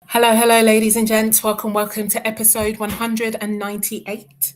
Hello, ladies and gents. Welcome to episode 198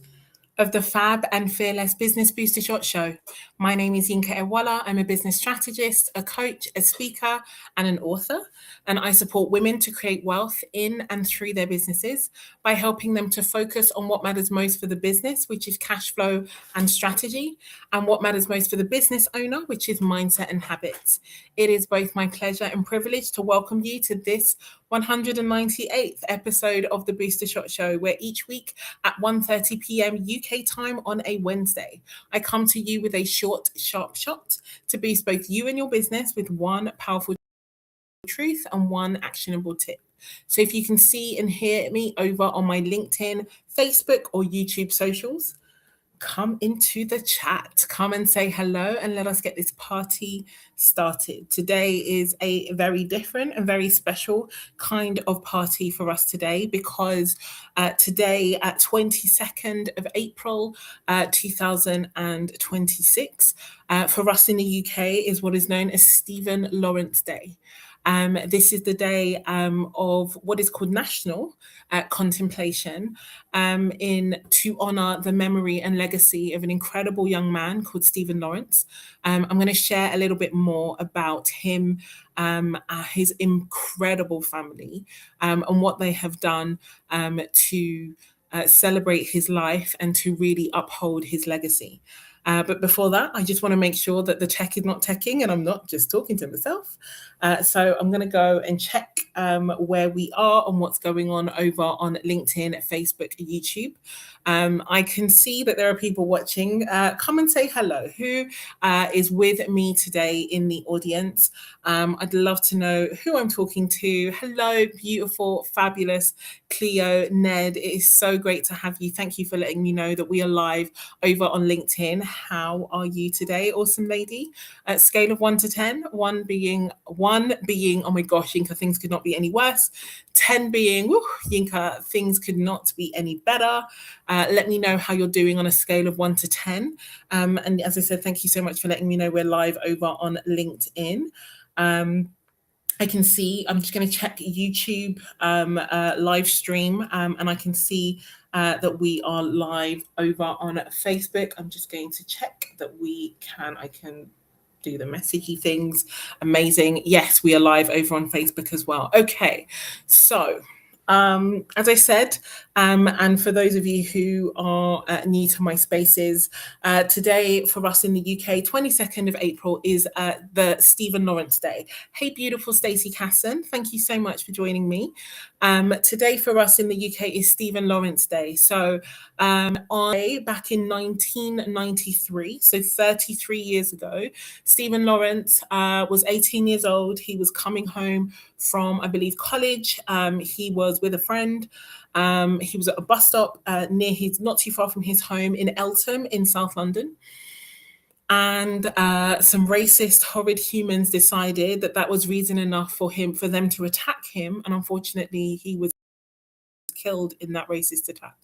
of the Fab and Fearless Business Booster Shot Show. My name is Yinka Ewala. I'm a business strategist, a coach, a speaker, and an author. And I support women to create wealth in and through their businesses by helping them to focus on what matters most for the business, which is cash flow and strategy, and what matters most for the business owner, which is mindset and habits. It is both my pleasure and privilege to welcome you to this 198th episode of the Booster Shot Show, where each week at 1:30 p.m. UK time on a Wednesday, I come to you with a short, sharp shot to boost both you and your business with one powerful truth and one actionable tip. So if you can see and hear me over on my LinkedIn, Facebook, or YouTube socials, come into the chat, come and say hello, and let us get this party started. Today is a very different and very special kind of party for us today, because today at 22nd of April 2026, for us in the UK is what is known as Stephen Lawrence Day. This is the day of what is called National Contemplation, to honor the memory and legacy of an incredible young man called Stephen Lawrence. I'm going to share a little bit more about him, his incredible family, and what they have done to celebrate his life and to really uphold his legacy. But before that, I just want to make sure that the tech is not teching and I'm not just talking to myself. So I'm going to go and check where we are and what's going on over on LinkedIn, Facebook, YouTube. I can see that there are people watching. Come and say hello. Who is with me today in the audience? I'd love to know who I'm talking to. Hello, beautiful, fabulous Cleo, Ned. It is so great to have you. Thank you for letting me know that we are live over on LinkedIn. How are you today? Awesome lady. At scale of 1 to 10, one being, oh my gosh, Yinka, things could not be any worse. 10 being, whew, Yinka, things could not be any better. Let me know how you're doing on a scale of 1 to 10. And as I said, thank you so much for letting me know we're live over on LinkedIn. I can see, I'm just going to check YouTube live stream, and I can see that we are live over on Facebook. I'm just going to check that I can do the messagey things. Amazing. Yes, we are live over on Facebook as well. Okay, so as I said, and for those of you who are new to my spaces, today for us in the UK, 22nd of April is the Stephen Lawrence Day. Hey, beautiful Stacey Casson, thank you so much for joining me. Today for us in the UK is Stephen Lawrence Day. So back in 1993, so 33 years ago, Stephen Lawrence was 18 years old. He was coming home from, I believe, college. He was with a friend. He was at a bus stop not too far from his home in Eltham in South London. And some racist, horrid humans decided that was reason enough for them to attack him. And unfortunately, he was killed in that racist attack.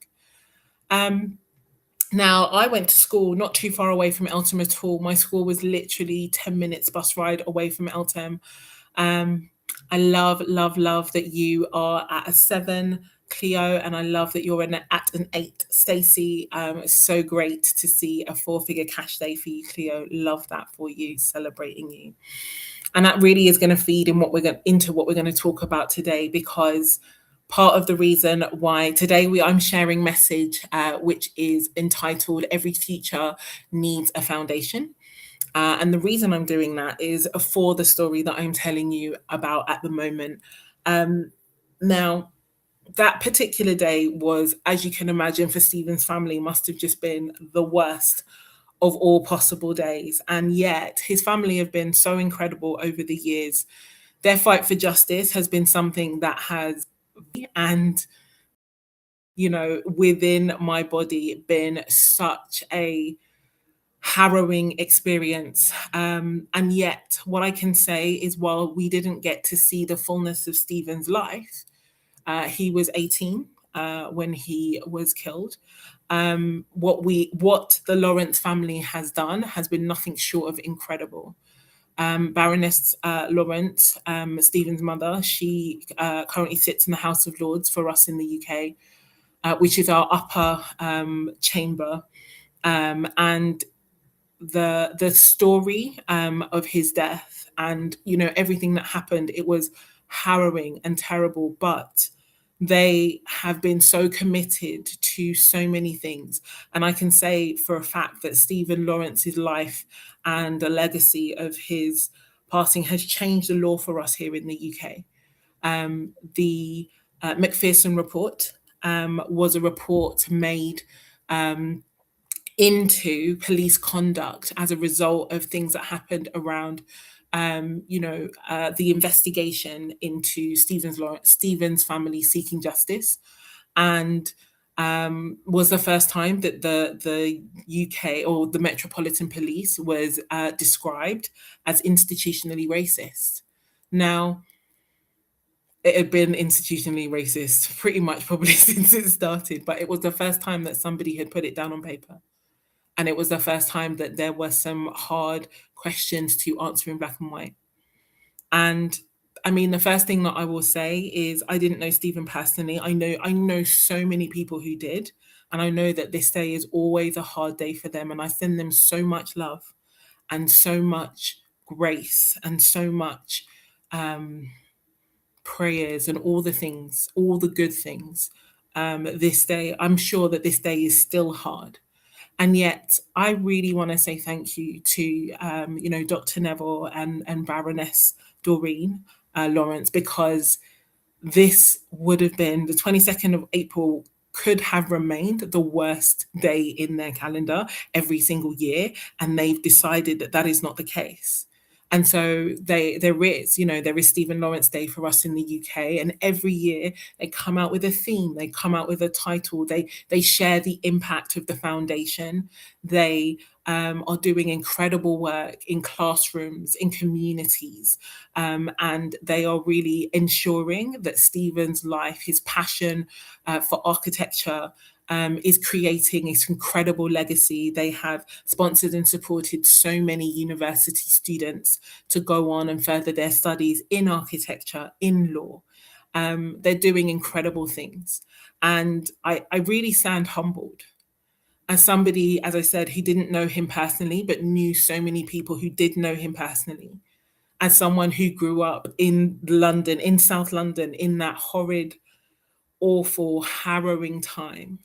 Now, I went to school not too far away from Eltham at all. My school was literally 10 minutes bus ride away from Eltham. I love that you are at a 7, Cleo, and I love that you're at an 8, Stacey. It's so great to see a 4-figure cash day for you, Cleo. Love that for you, celebrating you. And that really is going to feed into what we're going to talk about today, because part of the reason why today I'm sharing message, which is entitled "Every Future Needs a Foundation." And the reason I'm doing that is for the story that I'm telling you about at the moment. Now, that particular day was, as you can imagine, for Stephen's family, must have just been the worst of all possible days. And yet his family have been so incredible over the years. Their fight for justice has been something that has, and within my body, been such a harrowing experience. And yet what I can say is, while we didn't get to see the fullness of Stephen's life, he was 18 when he was killed. What the Lawrence family has done has been nothing short of incredible. Baroness Lawrence, Stephen's mother, she currently sits in the House of Lords for us in the UK, which is our upper chamber. And the story of his death and everything that happened, it was harrowing and terrible, but they have been so committed to so many things. And I can say for a fact that Stephen Lawrence's life and the legacy of his passing has changed the law for us here in the UK. The Macpherson report was a report made into police conduct as a result of things that happened around the investigation into Stephen's family seeking justice, and was the first time that the UK or the Metropolitan Police was described as institutionally racist. Now, it had been institutionally racist pretty much probably since it started, but it was the first time that somebody had put it down on paper. And it was the first time that there were some hard questions to answer in black and white. And I mean, the first thing that I will say is I didn't know Stephen personally. I know so many people who did. And I know that this day is always a hard day for them. And I send them so much love and so much grace and so much prayers and all the things, all the good things. This day, I'm sure that this day is still hard. And yet, I really want to say thank you to, Dr. Neville and Baroness Doreen Lawrence, because this would have been the 22nd of April could have remained the worst day in their calendar every single year. And they've decided that that is not the case. And so there is Stephen Lawrence Day for us in the UK, and every year they come out with a theme, they come out with a title, they share the impact of the foundation. They are doing incredible work in classrooms, in communities, and they are really ensuring that Stephen's life, his passion for architecture, is creating this incredible legacy. They have sponsored and supported so many university students to go on and further their studies in architecture, in law. They're doing incredible things. And I really stand humbled as somebody, as I said, who didn't know him personally, but knew so many people who did know him personally. As someone who grew up in London, in South London, in that horrid, awful, harrowing time.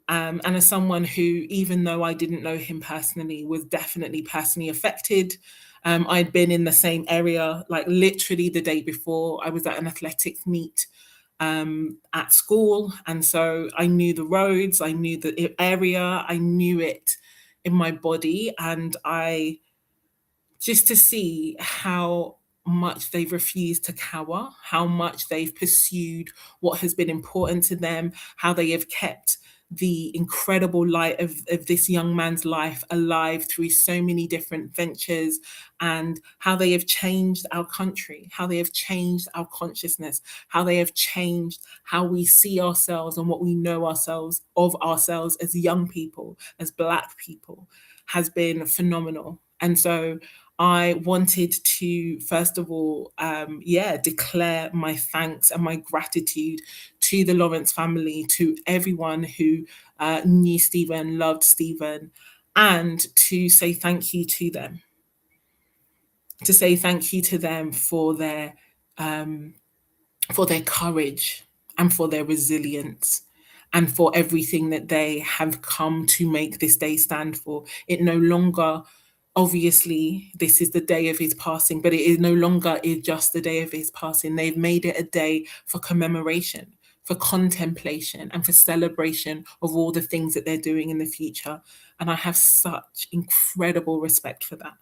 And as someone who, even though I didn't know him personally, was definitely personally affected. I'd been in the same area, like literally the day before. I was at an athletics meet at school. And so I knew the roads, I knew the area, I knew it in my body. And I just to see how much they've refused to cower, how much they've pursued what has been important to them, how they have kept the incredible light of this young man's life alive through so many different ventures, and how they have changed our country, how they have changed our consciousness, how they have changed how we see ourselves and what we know ourselves of ourselves as young people, as Black people, has been phenomenal. And so I wanted to, first of all, declare my thanks and my gratitude to the Lawrence family, to everyone who knew Stephen, loved Stephen, and to say thank you to them. To say thank you to them for their courage and for their resilience and for everything that they have come to make this day stand for. It no longer, obviously, this is the day of his passing, but it is no longer is just the day of his passing. They've made it a day for commemoration, for contemplation, and for celebration of all the things that they're doing in the future. And I have such incredible respect for that.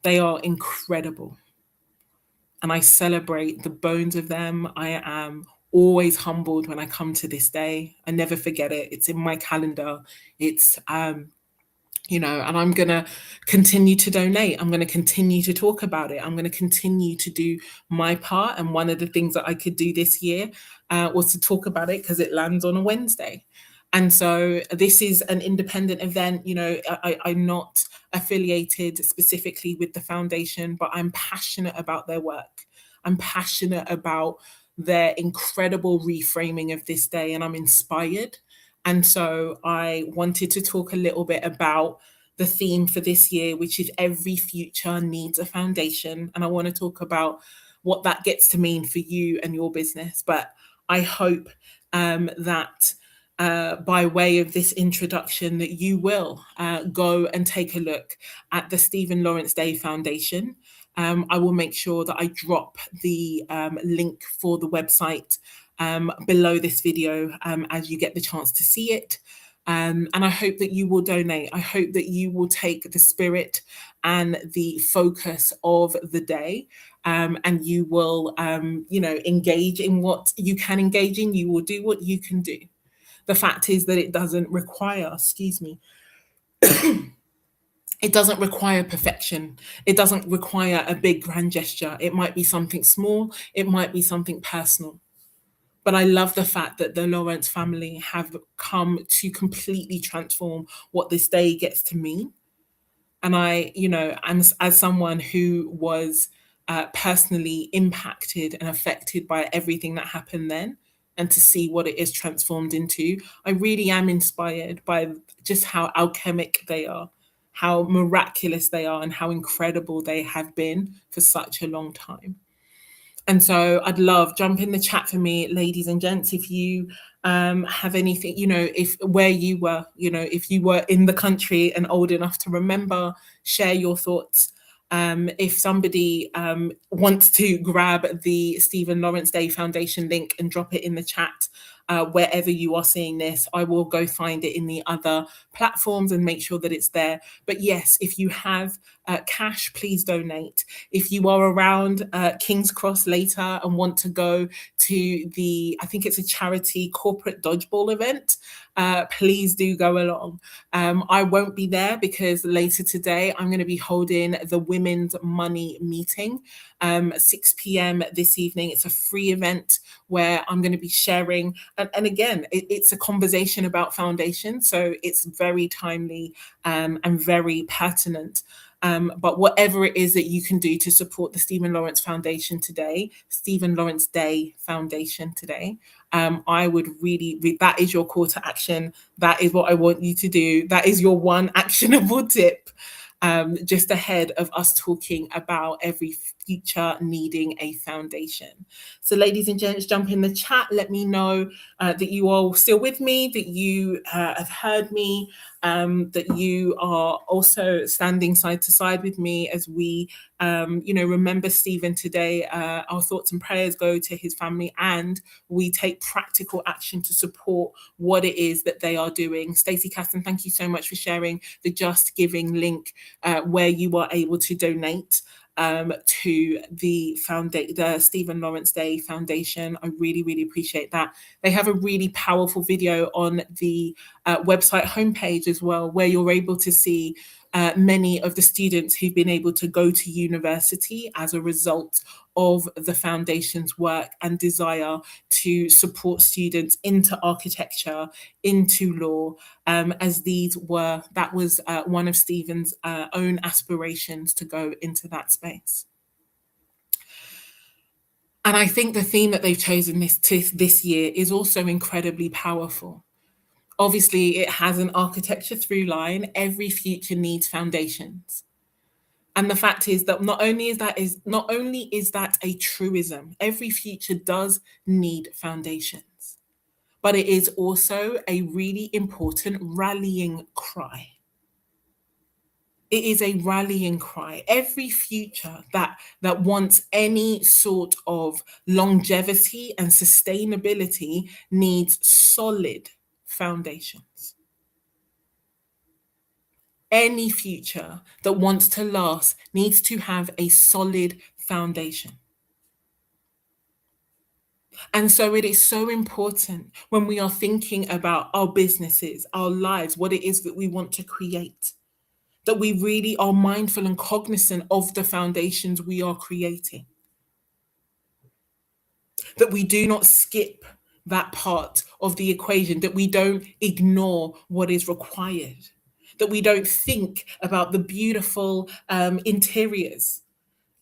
They are incredible. And I celebrate the bones of them. I am always humbled when I come to this day. I never forget it. It's in my calendar. It's and I'm going to continue to donate. I'm going to continue to talk about it. I'm going to continue to do my part. And one of the things that I could do this year was to talk about it because it lands on a Wednesday. And so this is an independent event. I'm not affiliated specifically with the foundation, but I'm passionate about their work. I'm passionate about their incredible reframing of this day, and I'm inspired. And so I wanted to talk a little bit about the theme for this year, which is every future needs a foundation. And I want to talk about what that gets to mean for you and your business. But I hope that by way of this introduction, that you will go and take a look at the Stephen Lawrence Day Foundation. I will make sure that I drop the link for the website below this video as you get the chance to see it. And I hope that you will donate. I hope that you will take the spirit and the focus of the day, and you will, engage in what you can engage in. You will do what you can do. The fact is that it doesn't require, excuse me, it doesn't require perfection. It doesn't require a big grand gesture. It might be something small, it might be something personal. But I love the fact that the Lawrence family have come to completely transform what this day gets to mean. And as someone who was personally impacted and affected by everything that happened then, and to see what it is transformed into, I really am inspired by just how alchemic they are, how miraculous they are, and how incredible they have been for such a long time. And so I'd love, jump in the chat for me, ladies and gents, if you have anything, if where you were, if you were in the country and old enough to remember, share your thoughts. If somebody wants to grab the Stephen Lawrence Day Foundation link and drop it in the chat, wherever you are seeing this, I will go find it in the other platforms and make sure that it's there. But yes, if you have cash, please donate. If you are around King's Cross later and want to go to I think it's a charity corporate dodgeball event, please do go along. I won't be there because later today I'm going to be holding the Women's Money meeting, 6 p.m. this evening. It's a free event where I'm going to be sharing. And again, it's a conversation about foundation. So it's very timely and very pertinent. But whatever it is that you can do to support the Stephen Lawrence Foundation today, Stephen Lawrence Day Foundation today, I would really, that is your call to action. That is what I want you to do. That is your one actionable tip. Just ahead of us talking about every future needing a foundation. So ladies and gents, jump in the chat. Let me know that you are still with me, that you have heard me, that you are also standing side to side with me as we, remember Stephen today. Our thoughts and prayers go to his family, and we take practical action to support what it is that they are doing. Stacey Caston, thank you so much for sharing the Just Giving link where you are able to donate to the Stephen Lawrence Day Foundation. I really appreciate that. They have a really powerful video on the website homepage as well, where you're able to see many of the students who've been able to go to university as a result of the foundation's work and desire to support students into architecture, into law, as that was one of Stephen's own aspirations, to go into that space. And I think the theme that they've chosen this year is also incredibly powerful. Obviously, it has an architecture through line. Every future needs foundations. And the fact is that not only is that a truism, every future does need foundations, but it is also a really important rallying cry. It is a rallying cry. Every future that wants any sort of longevity and sustainability needs solid foundations. Any future that wants to last needs to have a solid foundation. And so it is so important when we are thinking about our businesses, our lives, what it is that we want to create, that we really are mindful and cognizant of the foundations we are creating. That we do not skip that part of the equation, that we don't ignore what is required, that we don't think about the beautiful interiors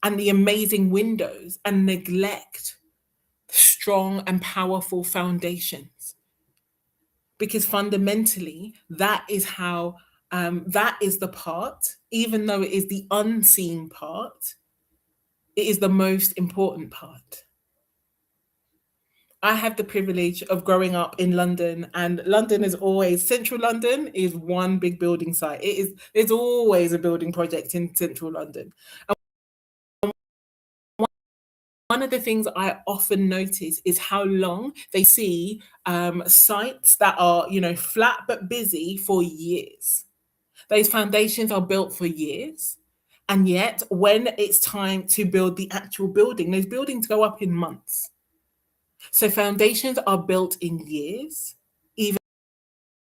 and the amazing windows and neglect strong and powerful foundations. Because fundamentally, that is how, that is the part, even though it is the unseen part, it is the most important part. I have the privilege of growing up in London, and London is always, central London is one big building site. There's always a building project in central London. One of the things I often notice is how long they see sites that are, flat but busy for years. Those foundations are built for years. And yet, when it's time to build the actual building, those buildings go up in months. So foundations are built in years, even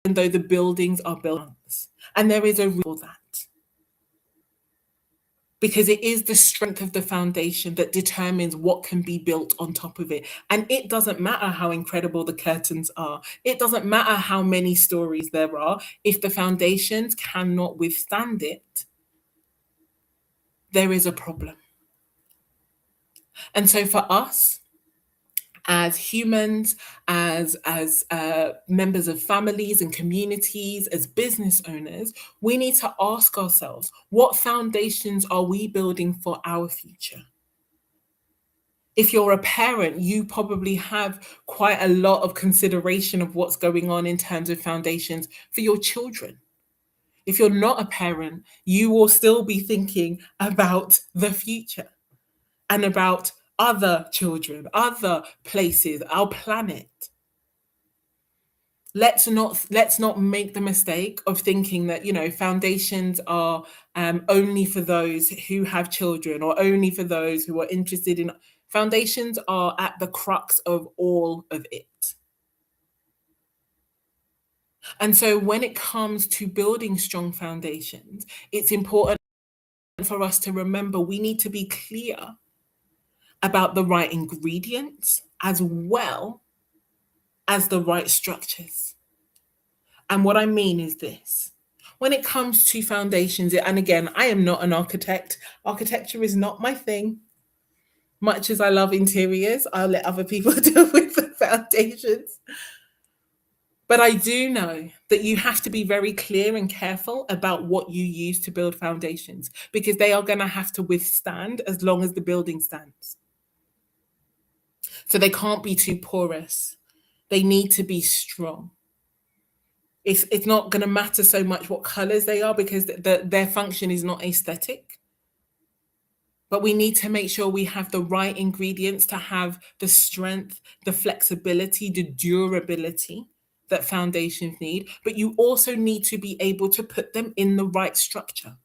though the buildings are built in months. And there is a reason for that. Because it is the strength of the foundation that determines what can be built on top of it. And it doesn't matter how incredible the curtains are. It doesn't matter how many stories there are. If the foundations cannot withstand it, there is a problem. And so for us, as humans, as members of families and communities, as business owners, we need to ask ourselves, what foundations are we building for our future? If you're a parent, you probably have quite a lot of consideration of what's going on in terms of foundations for your children. If you're not a parent, you will still be thinking about the future and about other children, other places, our planet. Let's not make the mistake of thinking that foundations are only for those who have children, or only for those who are interested in. Foundations are at the crux of all of it. And so when it comes to building strong foundations, it's important for us to remember we need to be clear about the right ingredients as well as the right structures. And what I mean is this. When it comes to foundations, and again, I am not an architect. Architecture is not my thing. Much as I love interiors, I'll let other people deal with the foundations. But I do know that you have to be very clear and careful about what you use to build foundations, because they are going to have to withstand as long as the building stands. So they can't be too porous. They need to be strong. It's not going to matter so much what colors they are, because their function is not aesthetic. But we need to make sure we have the right ingredients to have the strength, the flexibility, the durability that foundations need. But you also need to be able to put them in the right structure.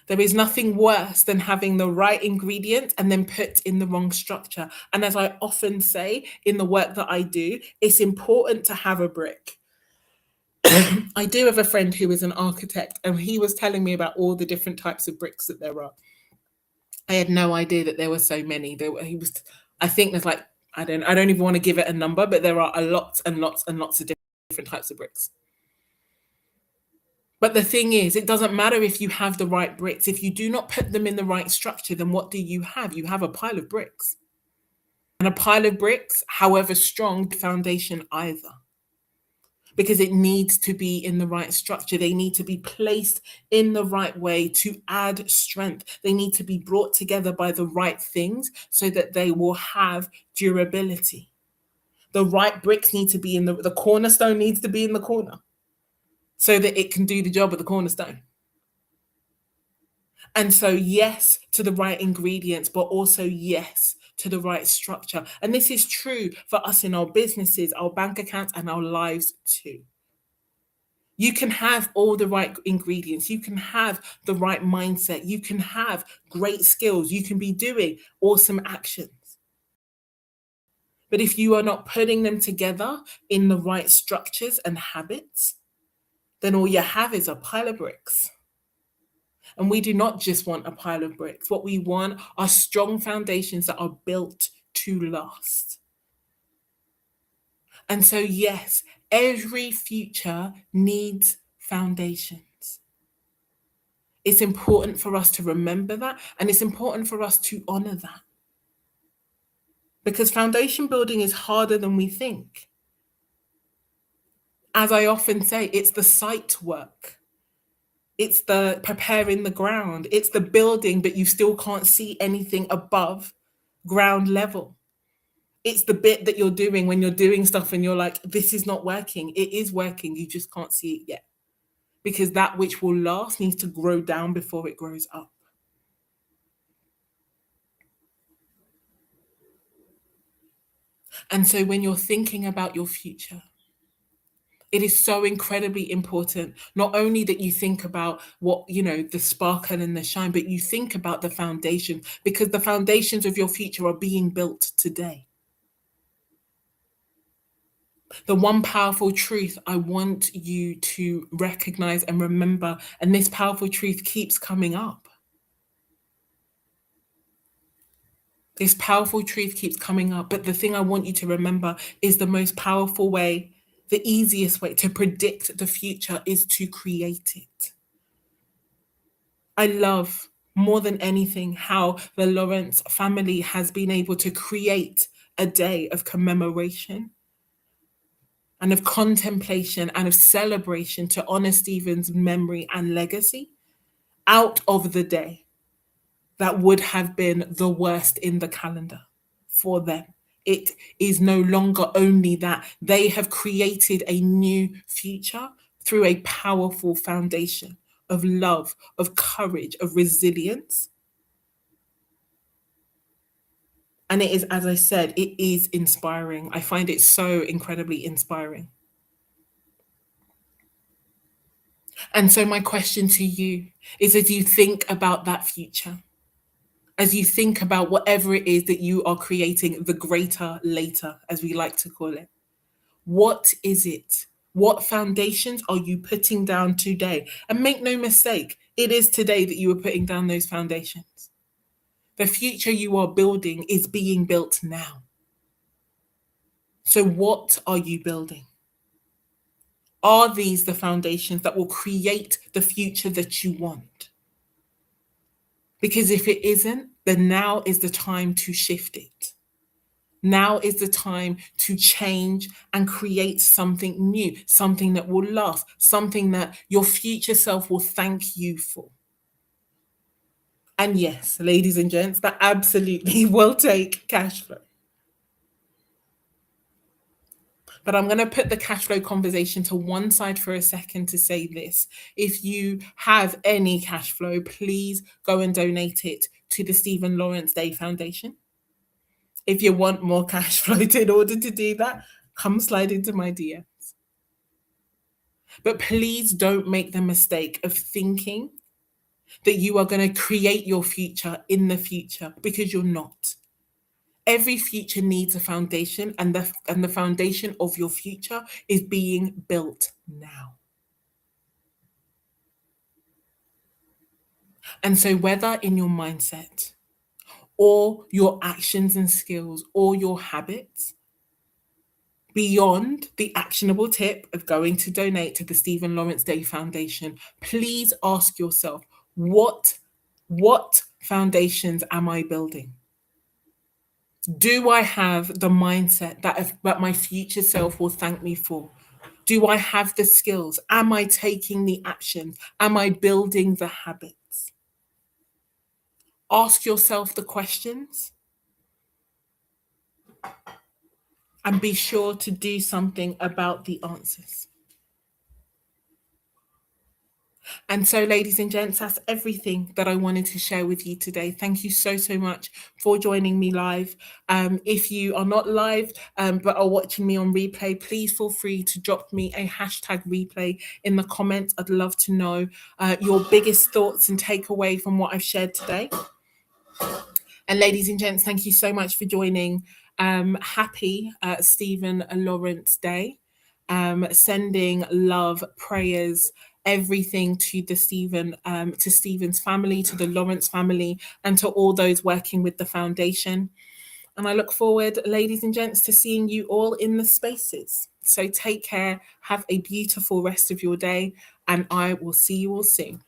There is nothing worse than having the right ingredient and then put in the wrong structure. And as I often say in the work that I do, it's important to have a brick. I do have a friend who is an architect, and he was telling me about all the different types of bricks that there are. I had no idea that there were so many. I think there's like, I don't even want to give it a number, but there are a lot and lots and lots of different types of bricks. But the thing is, it doesn't matter if you have the right bricks. If you do not put them in the right structure, then what do you have? You have a pile of bricks. And a pile of bricks, however strong, the foundation either. Because it needs to be in the right structure. They need to be placed in the right way to add strength. They need to be brought together by the right things so that they will have durability. The right bricks need to be in the cornerstone needs to be in the corner so that it can do the job of the cornerstone. And so, yes, to the right ingredients, but also yes to the right structure. And this is true for us in our businesses, our bank accounts, and our lives too. You can have all the right ingredients. You can have the right mindset. You can have great skills. You can be doing awesome actions. But if you are not putting them together in the right structures and habits, then all you have is a pile of bricks. And we do not just want a pile of bricks. What we want are strong foundations that are built to last. And so, yes, every future needs foundations. It's important for us to remember that, and it's important for us to honor that. Because foundation building is harder than we think. As I often say, it's the site work, it's the preparing the ground, it's the building, but you still can't see anything above ground level. It's the bit that you're doing when you're doing stuff and you're like, this is not working. It is working. You just can't see it yet. Because that which will last needs to grow down before it grows up. And so when you're thinking about your future, it is so incredibly important not only that you think about what, the sparkle and the shine, but you think about the foundation, because the foundations of your future are being built today. The one powerful truth I want you to recognize and remember, and this powerful truth keeps coming up. This powerful truth keeps coming up, but the thing I want you to remember is the most powerful way, the easiest way to predict the future is to create it. I love more than anything how the Lawrence family has been able to create a day of commemoration and of contemplation and of celebration to honor Stephen's memory and legacy out of the day that would have been the worst in the calendar for them. It is no longer only that they have created a new future through a powerful foundation of love, of courage, of resilience. And it is, as I said, it is inspiring. I find it so incredibly inspiring. And so, my question to you is, as you think about that future, as you think about whatever it is that you are creating, the greater later, as we like to call it, what is it? What foundations are you putting down today? And make no mistake, it is today that you are putting down those foundations. The future you are building is being built now. So, what are you building? Are these the foundations that will create the future that you want? Because if it isn't, then now is the time to shift it. Now is the time to change and create something new, something that will last, something that your future self will thank you for. And yes, ladies and gents, that absolutely will take cash flow. But I'm going to put the cash flow conversation to one side for a second to say this. If you have any cash flow, please go and donate it to the Stephen Lawrence Day Foundation. If you want more cash flow in order to do that, come slide into my DM. But please don't make the mistake of thinking that you are going to create your future in the future, because you're not. Every future needs a foundation, and the foundation of your future is being built now. And so whether in your mindset or your actions and skills or your habits, beyond the actionable tip of going to donate to the Stephen Lawrence Day Foundation, please ask yourself, what foundations am I building? Do I have the mindset that my future self will thank me for? Do I have the skills? Am I taking the action? Am I building the habits? Ask yourself the questions and be sure to do something about the answers. And so, ladies and gents, that's everything that I wanted to share with you today. Thank you so, so much for joining me live. If you are not live, but are watching me on replay, please feel free to drop me a hashtag replay in the comments. I'd love to know your biggest thoughts and takeaway from what I've shared today. And ladies and gents, thank you so much for joining. Happy Stephen Lawrence Day. Sending love, prayers, everything to the to Stephen's family, to the Lawrence family, and to all those working with the foundation. And I look forward, ladies and gents, to seeing you all in the spaces. So take care, have a beautiful rest of your day, and I will see you all soon.